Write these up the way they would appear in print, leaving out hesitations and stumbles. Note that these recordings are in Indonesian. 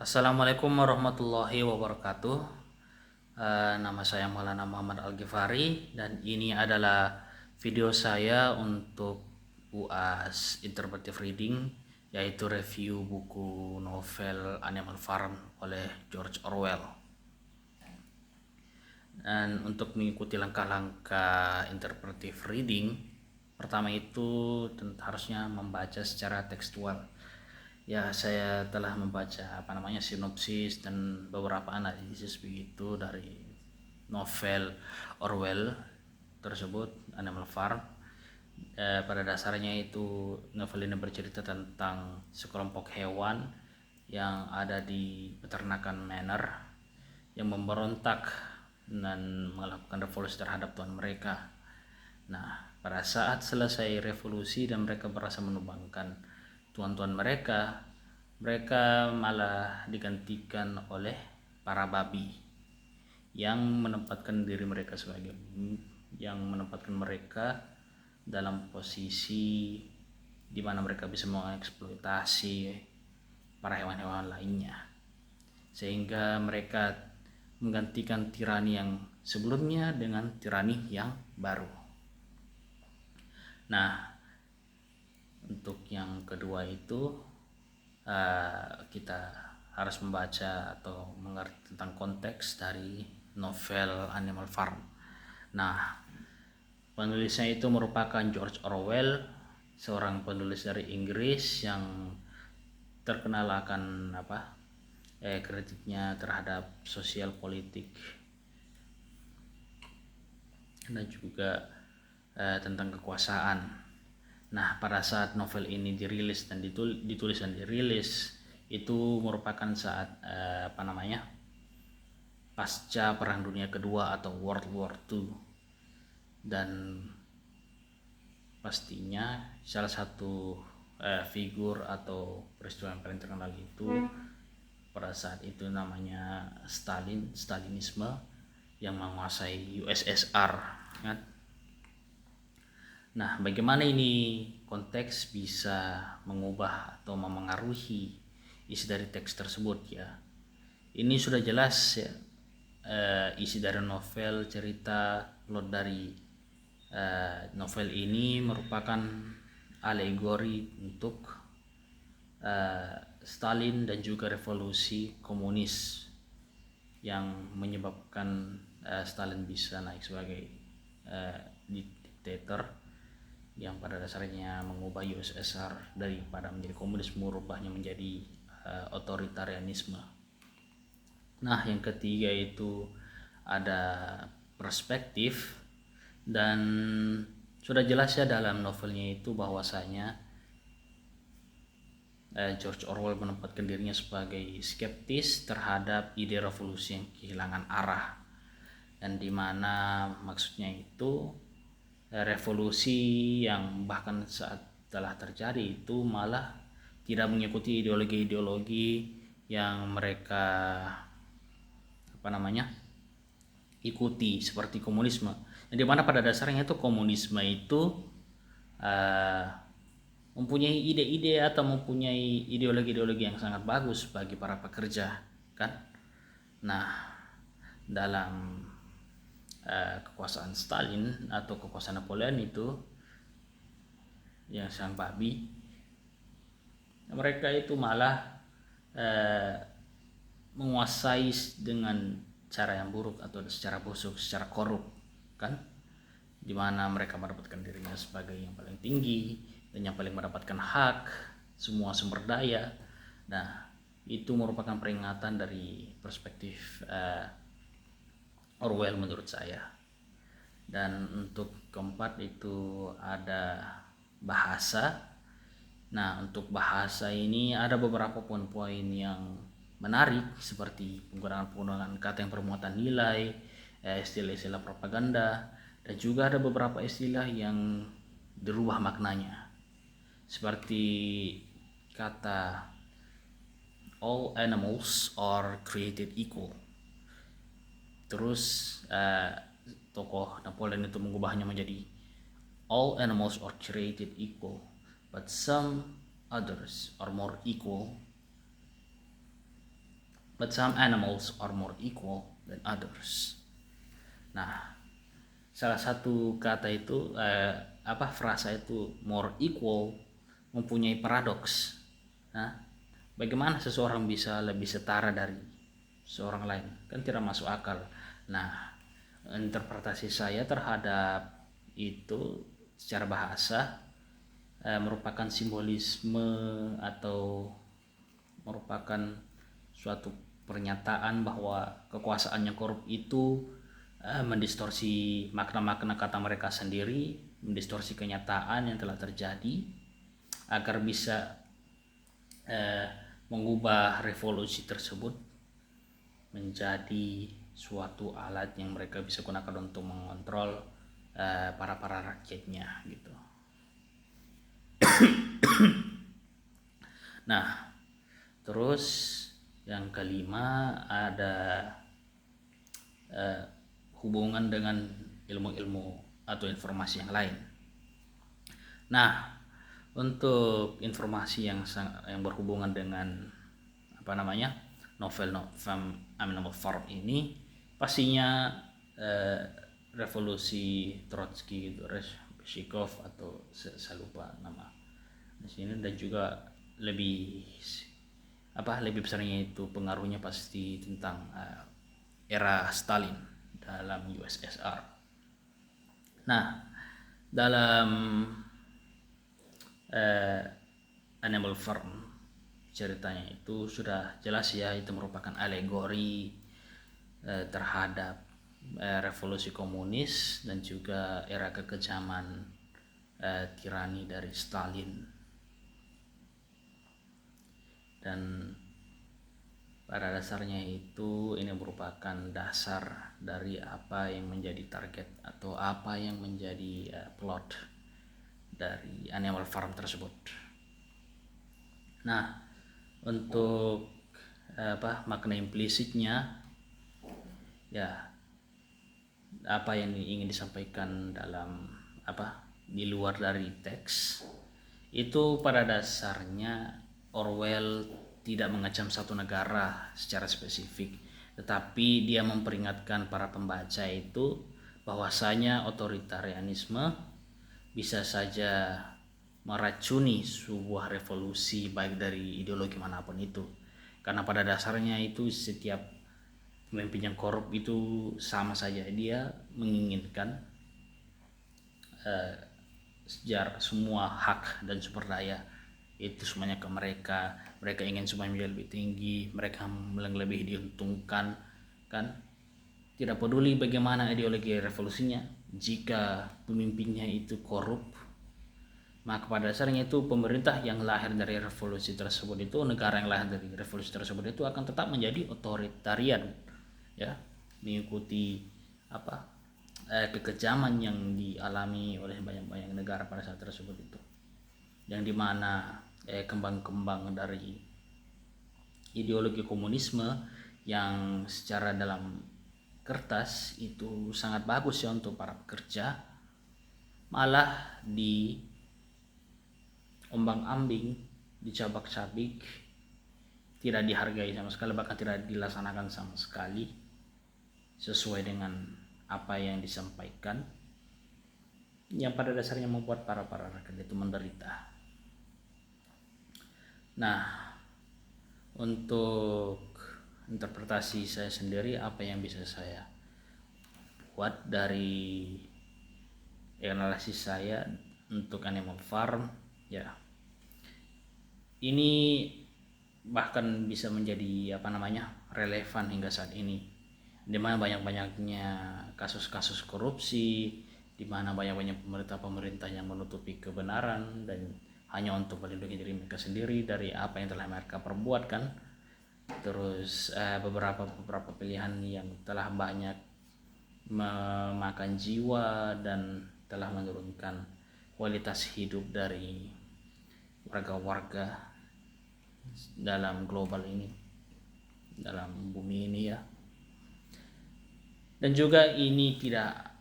Assalamualaikum warahmatullahi wabarakatuh. Nama saya Maulana Muhammad Al-Ghifari dan ini adalah video saya untuk UAS Interpretive Reading, yaitu review buku novel Animal Farm oleh George Orwell. Dan untuk mengikuti langkah-langkah interpretive reading, pertama itu harusnya membaca secara tekstual. Ya, saya telah membaca sinopsis dan beberapa analisis begitu dari novel Orwell tersebut, Animal Farm. Pada dasarnya itu novel ini bercerita tentang sekelompok hewan yang ada di peternakan Manor yang memberontak dan melakukan revolusi terhadap tuan mereka. Nah, pada saat selesai revolusi dan mereka berasa menumbangkan tuan-tuan mereka, mereka malah digantikan oleh para babi yang menempatkan mereka dalam posisi di mana mereka bisa mengeksploitasi para hewan-hewan lainnya, sehingga mereka menggantikan tirani yang sebelumnya dengan tirani yang baru. Nah, untuk yang kedua itu kita harus membaca atau mengerti tentang konteks dari novel Animal Farm. Nah, penulisnya itu merupakan George Orwell, seorang penulis dari Inggris yang terkenal akan kritiknya terhadap sosial politik dan juga tentang kekuasaan. Nah, pada saat novel ini dirilis dan ditulis dan dirilis, itu merupakan saat pasca Perang Dunia Kedua atau World War II. Dan pastinya salah satu figur atau peristiwa yang paling terkenal itu pada saat itu namanya Stalinisme yang menguasai USSR, kan? Nah, bagaimana ini konteks bisa mengubah atau memengaruhi isi dari teks tersebut ya? Ini sudah jelas ya, isi dari novel, cerita, plot dari novel ini merupakan alegori untuk Stalin dan juga revolusi komunis yang menyebabkan Stalin bisa naik sebagai diktator yang pada dasarnya mengubah USSR daripada menjadi komunis, merubahnya menjadi otoritarianisme. Nah, yang ketiga itu ada perspektif, dan sudah jelas ya dalam novelnya itu bahwasanya George Orwell menempatkan dirinya sebagai skeptis terhadap ide revolusi yang kehilangan arah, dan dimana maksudnya itu revolusi yang bahkan saat telah terjadi itu malah tidak mengikuti ideologi-ideologi yang mereka ikuti seperti komunisme. Yang dimana pada dasarnya itu komunisme itu mempunyai ide-ide atau mempunyai ideologi-ideologi yang sangat bagus bagi para pekerja, kan? Nah, dalam kekuasaan Stalin atau kekuasaan Napoleon itu yang sang babi, mereka itu malah menguasai dengan cara yang buruk atau secara busuk, secara korup, kan? Dimana mereka mendapatkan dirinya sebagai yang paling tinggi dan yang paling mendapatkan hak semua sumber daya. Nah, itu merupakan peringatan dari perspektif Orwell menurut saya. Dan untuk keempat itu ada bahasa. Nah, untuk bahasa ini ada beberapa poin-poin yang menarik seperti penggunaan kata yang bermuatan nilai, istilah-istilah propaganda, dan juga ada beberapa istilah yang dirubah maknanya. Seperti kata all animals are created equal. Terus tokoh Napoleon itu mengubahnya menjadi all animals are created equal, but some others are more equal but some animals are more equal than others. Nah, salah satu kata itu frasa itu more equal mempunyai paradoks. Nah, bagaimana seseorang bisa lebih setara dari seorang lain? Kan tidak masuk akal. Nah, interpretasi saya terhadap itu secara bahasa merupakan simbolisme atau merupakan suatu pernyataan bahwa kekuasaan yang korup itu mendistorsi makna-makna kata mereka sendiri, mendistorsi kenyataan yang telah terjadi agar bisa mengubah revolusi tersebut menjadi suatu alat yang mereka bisa gunakan untuk mengontrol para rakyatnya gitu. Nah, terus yang kelima ada hubungan dengan ilmu-ilmu atau informasi yang lain. Nah, untuk informasi yang berhubungan dengan novel Animal Farm ini pastinya revolusi Trotsky, Beshikov atau saya lupa nama di sini, dan juga lebih besarnya itu pengaruhnya pasti tentang era Stalin dalam USSR. Nah, dalam Animal Farm ceritanya itu sudah jelas ya, itu merupakan alegori terhadap revolusi komunis dan juga era kekejaman tirani dari Stalin. Dan pada dasarnya itu ini merupakan dasar dari apa yang menjadi target atau apa yang menjadi plot dari Animal Farm tersebut. Nah, untuk makna implisitnya ya, apa yang ingin disampaikan dalam di luar dari teks itu pada dasarnya Orwell tidak mengecam satu negara secara spesifik, tetapi dia memperingatkan para pembaca itu bahwasanya otoritarianisme bisa saja meracuni sebuah revolusi baik dari ideologi manapun itu, karena pada dasarnya itu setiap pemimpin yang korup itu sama saja, dia menginginkan semua hak dan sumber daya itu semuanya ke mereka. Mereka ingin semuanya lebih tinggi, mereka yang lebih diuntungkan kan. Tidak peduli bagaimana ideologi revolusinya, jika pemimpinnya itu korup, maka pada dasarnya itu pemerintah yang lahir dari revolusi tersebut itu, negara yang lahir dari revolusi tersebut itu akan tetap menjadi otoritarian ya, mengikuti kekejaman yang dialami oleh banyak negara pada saat tersebut itu, yang dimana kembang-kembang dari ideologi komunisme yang secara dalam kertas itu sangat bagus ya untuk para pekerja, malah di ombang-ambing, dicabak-cabik, tidak dihargai sama sekali, bahkan tidak dilaksanakan sama sekali sesuai dengan apa yang disampaikan, yang pada dasarnya membuat para rakyat itu menderita. Nah, untuk interpretasi saya sendiri, apa yang bisa saya buat dari analisis saya untuk Animal Farm ya, ini bahkan bisa menjadi relevan hingga saat ini, di mana banyak-banyaknya kasus-kasus korupsi, di mana banyak-banyak pemerintah yang menutupi kebenaran dan hanya untuk melindungi diri mereka sendiri dari apa yang telah mereka perbuat kan. Terus beberapa pilihan yang telah banyak memakan jiwa dan telah menurunkan kualitas hidup dari warga-warga dalam global ini, dalam bumi ini ya. Dan juga ini tidak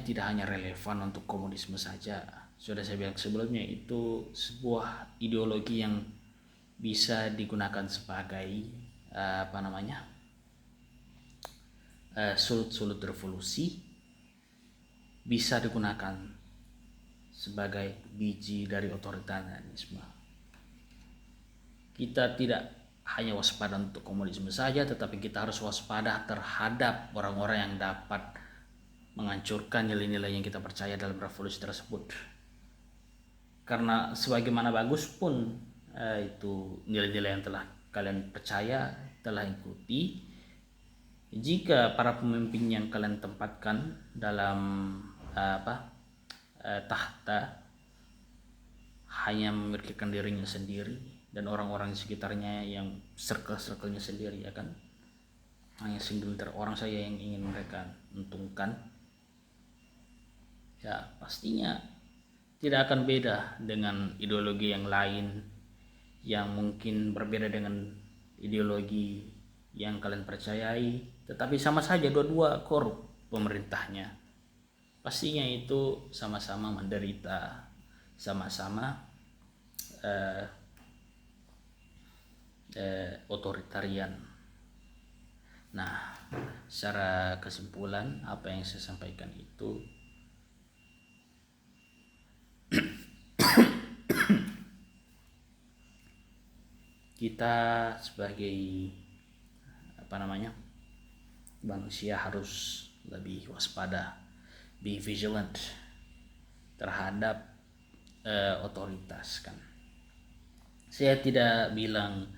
tidak hanya relevan untuk komunisme saja. Sudah saya bilang sebelumnya, itu sebuah ideologi yang bisa digunakan sebagai apa namanya, sulut-sulut revolusi bisa digunakan sebagai biji dari otoritarianisme. Kita tidak hanya waspada untuk komunisme saja, tetapi kita harus waspada terhadap orang-orang yang dapat menghancurkan nilai-nilai yang kita percaya dalam revolusi tersebut. Karena sebagaimana bagus pun itu nilai-nilai yang telah kalian percaya, telah ikuti, jika para pemimpin yang kalian tempatkan dalam tahta hanya memikirkan dirinya sendiri dan orang-orang di sekitarnya yang circle-circle-nya sendiri, ya kan, hanya segelintir orang saja yang ingin mereka untungkan, ya pastinya tidak akan beda dengan ideologi yang lain yang mungkin berbeda dengan ideologi yang kalian percayai, tetapi sama saja dua-dua korup pemerintahnya. Pastinya itu sama-sama menderita, sama-sama otoritarian. Nah, secara kesimpulan apa yang saya sampaikan itu kita sebagai manusia harus lebih waspada, be vigilant terhadap otoritas kan. Saya tidak bilang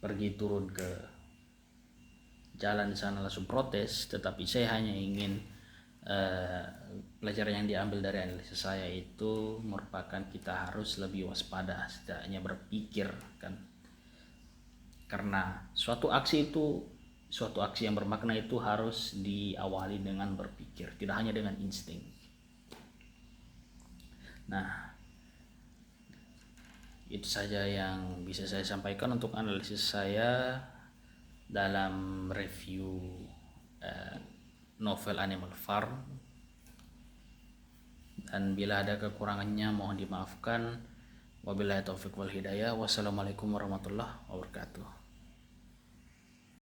pergi turun ke jalan sana langsung protes, tetapi saya hanya ingin pelajaran yang diambil dari analisis saya itu merupakan kita harus lebih waspada, setidaknya berpikir kan, karena suatu aksi yang bermakna itu harus diawali dengan berpikir, tidak hanya dengan insting. Nah, itu saja yang bisa saya sampaikan untuk analisis saya dalam review novel Animal Farm, dan bila ada kekurangannya mohon dimaafkan. Wabillahi taufiq wal hidayah. Wassalamualaikum warahmatullahi wabarakatuh.